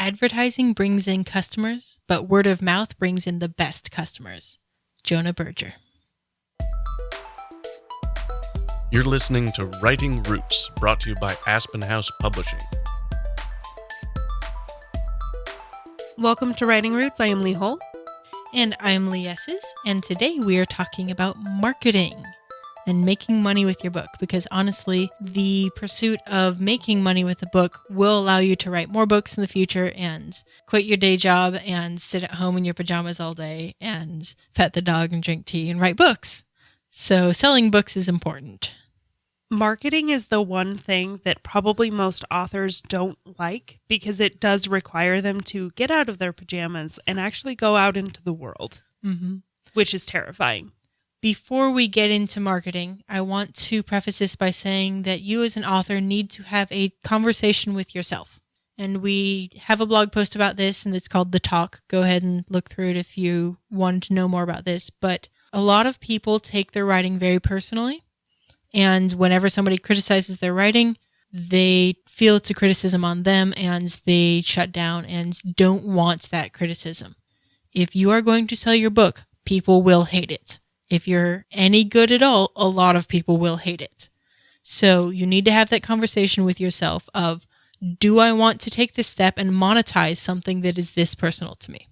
Advertising brings in customers, but word of mouth brings in the best customers. Jonah Berger. You're listening to Writing Roots, brought to you by Aspen House Publishing. Welcome to Writing Roots. I am Leigh Hull. And I'm Leigh Esses, and today we are talking about marketing and making money with your book, because honestly, the pursuit of making money with a book will allow you to write more books in the future and quit your day job and sit at home in your pajamas all day and pet the dog and drink tea and write books. So selling books is important. Marketing is the one thing that probably most authors don't like because it does require them to get out of their pajamas and actually go out into the world, which is terrifying. Before we get into marketing, I want to preface this by saying that you as an author need to have a conversation with yourself. And we have a blog post about this, and it's called The Talk. Go ahead and look through it if you want to know more about this. But a lot of people take their writing very personally. And whenever somebody criticizes their writing, they feel it's a criticism on them and they shut down and don't want that criticism. If you are going to sell your book, people will hate it. If you're any good at all, a lot of people will hate it. So you need to have that conversation with yourself of, do I want to take this step and monetize something that is this personal to me?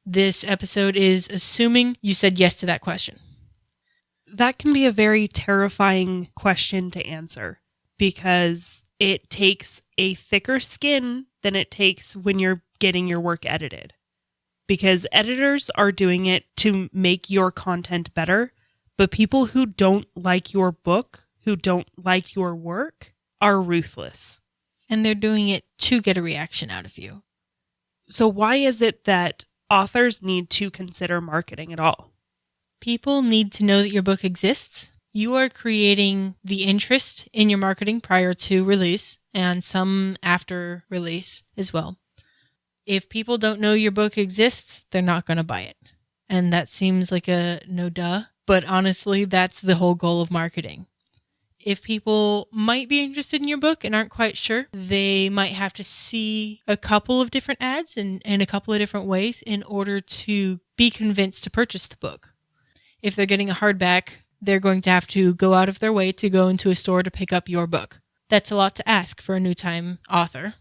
This episode is assuming you said yes to that question. That can be a very terrifying question to answer because it takes a thicker skin than it takes when you're getting your work edited. Because editors are doing it to make your content better, but people who don't like your book, who don't like your work, are ruthless. And they're doing it to get a reaction out of you. So why is it that authors need to consider marketing at all? People need to know that your book exists. You are creating the interest in your marketing prior to release and some after release as well. If people don't know your book exists, they're not going to buy it. And that seems like a no duh, but honestly, that's the whole goal of marketing. If people might be interested in your book and aren't quite sure, they might have to see a couple of different ads in a couple of different ways in order to be convinced to purchase the book. If they're getting a hardback, they're going to have to go out of their way to go into a store to pick up your book. That's a lot to ask for a new-time author.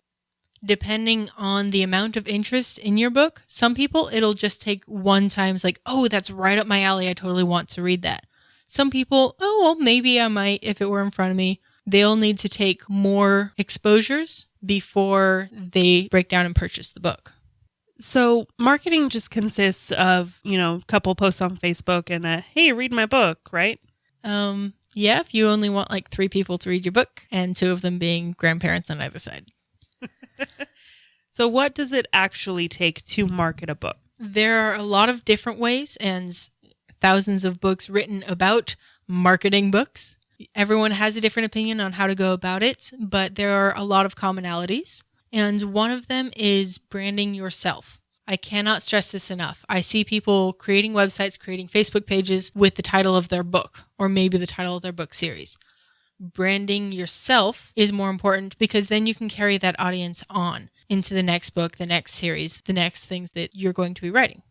Depending on the amount of interest in your book, some people, it'll just take one time. It's like, oh, that's right up my alley. I totally want to read that. Some people, oh, well, maybe I might if it were in front of me. They'll need to take more exposures before they break down and purchase the book. So marketing just consists of, a couple posts on Facebook and a, hey, read my book, right? Yeah, if you only want like 3 people to read your book and 2 of them being grandparents on either side. So what does it actually take to market a book? There are a lot of different ways and thousands of books written about marketing books. Everyone has a different opinion on how to go about it, but there are a lot of commonalities. And one of them is branding yourself. I cannot stress this enough. I see people creating websites, creating Facebook pages with the title of their book, or maybe the title of their book series. Branding yourself is more important because then you can carry that audience on into the next book, the next series, the next things that you're going to be writing.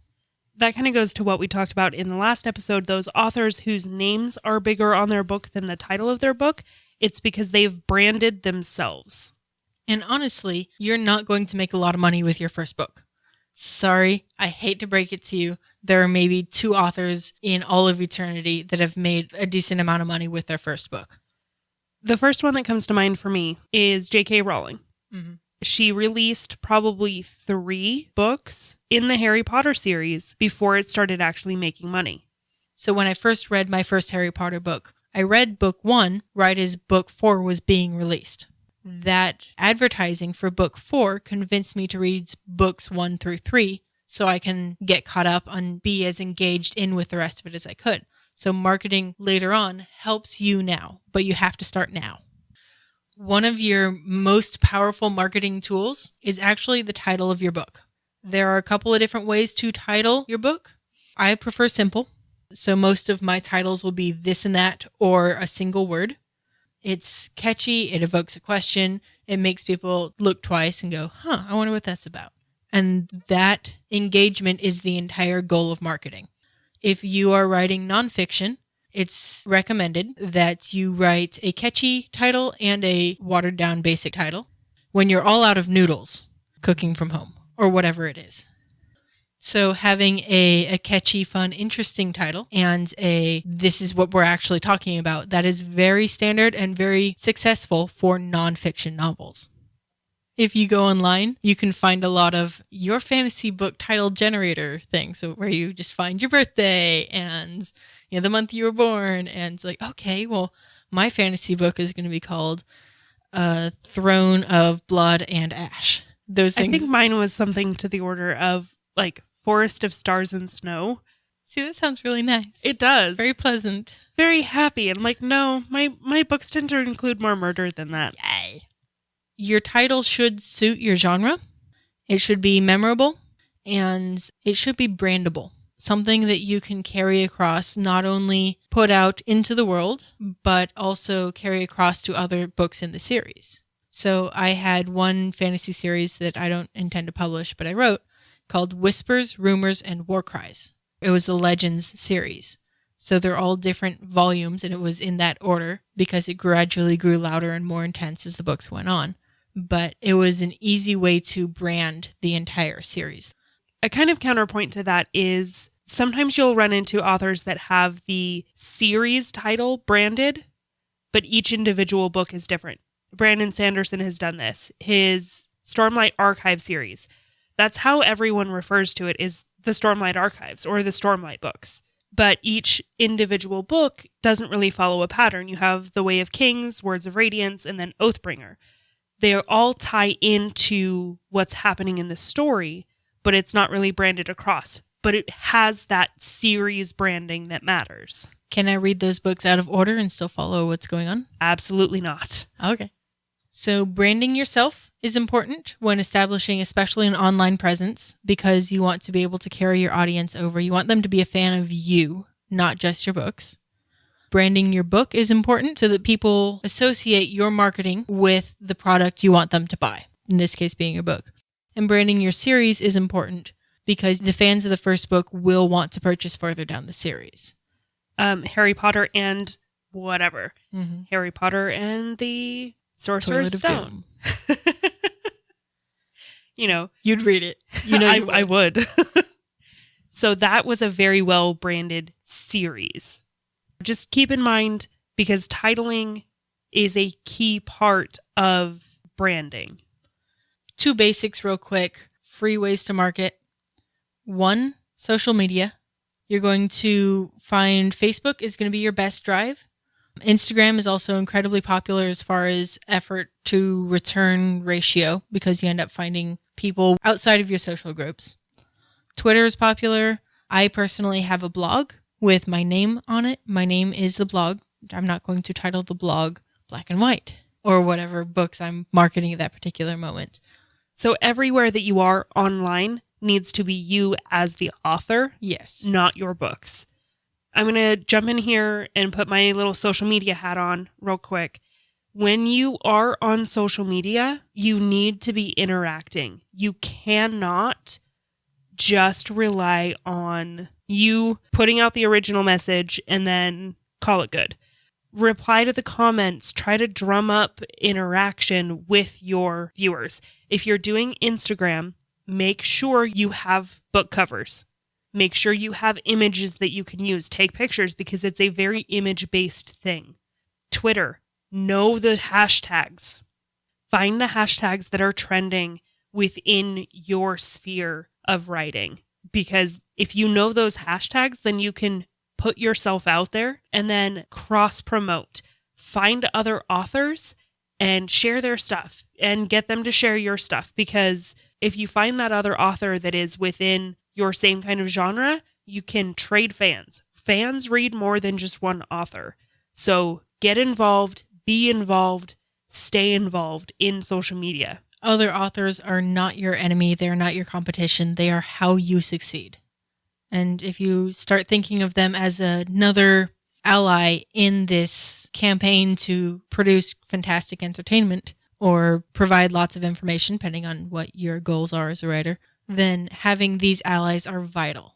That kind of goes to what we talked about in the last episode, those authors whose names are bigger on their book than the title of their book. It's because they've branded themselves. And honestly, you're not going to make a lot of money with your first book. Sorry, I hate to break it to you. There are maybe 2 authors in all of eternity that have made a decent amount of money with their first book. The first one that comes to mind for me is J.K. Rowling. Mm-hmm. She released probably 3 books in the Harry Potter series before it started actually making money. So when I first read my first Harry Potter book, I read book 1 right as book 4 was being released. That advertising for book 4 convinced me to read books 1 through 3 so I can get caught up and be as engaged in with the rest of it as I could. So marketing later on helps you now, but you have to start now. One of your most powerful marketing tools is actually the title of your book. There are a couple of different ways to title your book. I prefer simple. So most of my titles will be this and that or a single word. It's catchy, it evokes a question, it makes people look twice and go, I wonder what that's about. And that engagement is the entire goal of marketing. If you are writing nonfiction, it's recommended that you write a catchy title and a watered down basic title when you're all out of noodles cooking from home or whatever it is. So having a catchy, fun, interesting title and this is what we're actually talking about, that is very standard and very successful for nonfiction novels. If you go online, you can find a lot of your fantasy book title generator things, so where you just find your birthday and the month you were born, and it's like, okay, well, my fantasy book is going to be called Throne of Blood and Ash. Those things. I think mine was something to the order of like Forest of Stars and Snow. See, that sounds really nice. It does. Very pleasant. Very happy. And like, no, my books tend to include more murder than that. Yay. Your title should suit your genre. It should be memorable, and it should be brandable. Something that you can carry across, not only put out into the world, but also carry across to other books in the series. So I had one fantasy series that I don't intend to publish, but I wrote, called Whispers, Rumors, and War Cries. It was the Legends series. So they're all different volumes, and it was in that order because it gradually grew louder and more intense as the books went on. But it was an easy way to brand the entire series. A kind of counterpoint to that is sometimes you'll run into authors that have the series title branded, but each individual book is different. Brandon Sanderson has done this. His Stormlight Archive series, that's how everyone refers to it, is the Stormlight Archives or the Stormlight books. But each individual book doesn't really follow a pattern. You have The Way of Kings, Words of Radiance, and then Oathbringer. They all tie into what's happening in the story, but it's not really branded across. But it has that series branding that matters. Can I read those books out of order and still follow what's going on? Absolutely not. Okay. So branding yourself is important when establishing especially an online presence because you want to be able to carry your audience over. You want them to be a fan of you, not just your books. Branding your book is important so that people associate your marketing with the product you want them to buy, in this case being your book. And branding your series is important because the fans of the first book will want to purchase further down the series. Harry Potter and whatever. Mm-hmm. Harry Potter and the Sorcerer's Stone. You'd read it. I would. So that was a very well branded series. Just keep in mind, because titling is a key part of branding. 2 basics real quick. Free ways to market. 1, social media. You're going to find Facebook is going to be your best drive. Instagram is also incredibly popular as far as effort to return ratio because you end up finding people outside of your social groups. Twitter is popular. I personally have a blog with my name on it. My name is the blog. I'm not going to title the blog Black and White or whatever books I'm marketing at that particular moment. So everywhere that you are online needs to be you as the author. Yes. Not your books. I'm going to jump in here and put my little social media hat on real quick. When you are on social media, you need to be interacting. You cannot just rely on you putting out the original message and then call it good. Reply to the comments. Try to drum up interaction with your viewers. If you're doing Instagram, make sure you have book covers. Make sure you have images that you can use. Take pictures because it's a very image-based thing. Twitter, know the hashtags. Find the hashtags that are trending within your sphere of writing. Because if you know those hashtags, then you can put yourself out there and then cross-promote. Find other authors and share their stuff and get them to share your stuff. Because if you find that other author that is within your same kind of genre, you can trade fans. Fans read more than just one author. So get involved, be involved, stay involved in social media. Other authors are not your enemy. They're not your competition. They are how you succeed. And if you start thinking of them as another ally in this campaign to produce fantastic entertainment or provide lots of information, depending on what your goals are as a writer, then having these allies are vital.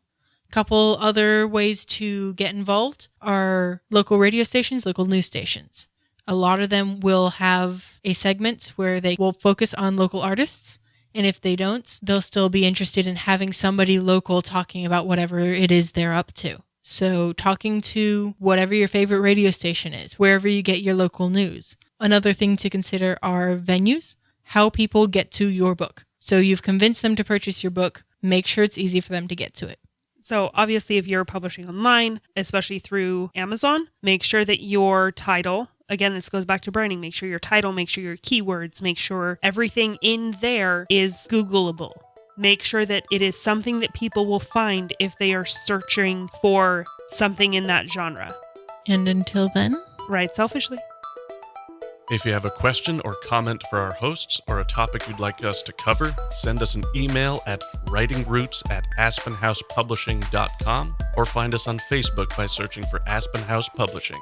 A couple other ways to get involved are local radio stations, local news stations. A lot of them will have a segment where they will focus on local artists. And if they don't, they'll still be interested in having somebody local talking about whatever it is they're up to. So talking to whatever your favorite radio station is, wherever you get your local news. Another thing to consider are venues, how people get to your book. So you've convinced them to purchase your book, make sure it's easy for them to get to it. So obviously if you're publishing online, especially through Amazon, make sure that your title, again, this goes back to branding, make sure your title, make sure your keywords, make sure everything in there is Googleable. Make sure that it is something that people will find if they are searching for something in that genre. And until then, write selfishly. If you have a question or comment for our hosts or a topic you'd like us to cover, send us an email at writingroots@aspenhousepublishing.com or find us on Facebook by searching for Aspen House Publishing.